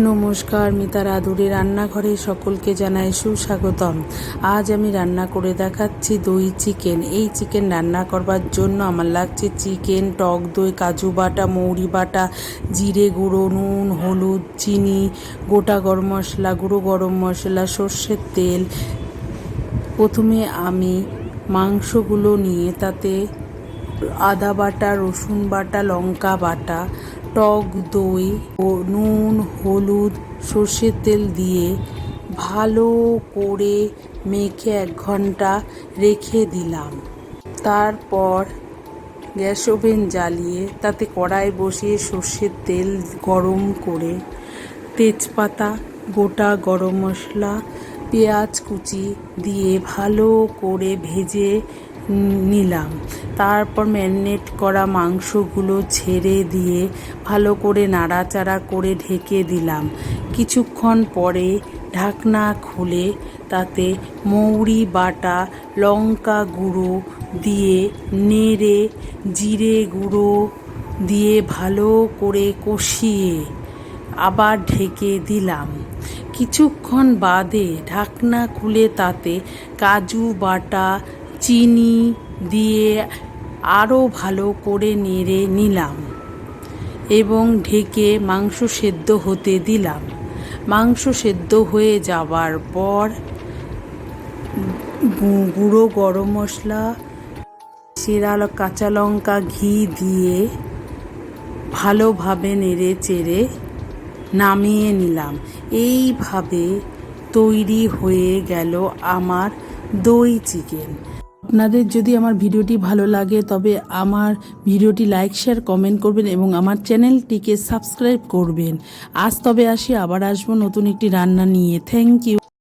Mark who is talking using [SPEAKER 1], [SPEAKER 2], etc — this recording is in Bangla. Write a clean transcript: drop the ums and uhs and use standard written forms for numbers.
[SPEAKER 1] নমস্কার, মিতার আদুরে রান্নাঘরে সকলকে জানাই সুস্বাগতম। আজ আমি রান্না করে দেখাচ্ছি দই চিকেন। এই চিকেন রান্না করবার জন্য আমার লাগছে চিকেন, টক দই, কাজু বাটা, মৌরি বাটা, জিরে গুঁড়ো, নুন, হলুদ, চিনি, গোটা গরম মশলা, গুঁড়ো গরম মশলা, সর্ষের তেল। প্রথমে আমি মাংসগুলো নিয়ে তাতে আদা বাটা, রসুন বাটা, লঙ্কা বাটা, টক দই ও নুন, হলুদ, সর্ষের তেল দিয়ে ভালো করে মেখে 1 ঘন্টা রেখে দিলাম। তারপর গ্যাস ওভেন জ্বালিয়ে তাতে কড়াই বসিয়ে সর্ষের তেল গরম করে তেজপাতা, গোটা গরম মশলা, পেঁয়াজ কুচি দিয়ে ভালো করে ভেজে নিলাম। তারপর ম্যারিনেট করা মাংসগুলো ছেড়ে দিয়ে ভালো করে নাড়াচাড়া করে ঢেকে দিলাম। কিছুক্ষণ পরে ঢাকনা খুলে তাতে মৌরি বাটা, লঙ্কা গুঁড়ো দিয়ে নেড়ে জিরে গুঁড়ো দিয়ে ভালো করে কষিয়ে আবার ঢেকে দিলাম। কিছুক্ষণ বাদে ঢাকনা খুলে তাতে কাজু বাটা, চিনি দিয়ে আরও ভালো করে নেড়ে নিলাম এবং ঢেকে মাংস সেদ্ধ হতে দিলাম। মাংস সেদ্ধ হয়ে যাবার পর গুঁড়ো গরম মশলা, চেরা কাঁচা লঙ্কা, ঘি দিয়ে ভালোভাবে নেড়ে চেড়ে নামিয়ে নিলাম। এইভাবে তৈরি হয়ে গেল আমার দই চিকেন। আপনাদের যদি আমার ভিডিওটি ভালো লাগে তবে আমার ভিডিওটি লাইক, শেয়ার, কমেন্ট করবেন এবং আমার চ্যানেলটিকে সাবস্ক্রাইব করবেন। আজ তবে আসি, আবার আসবো নতুন একটি রান্না নিয়ে। Thank you.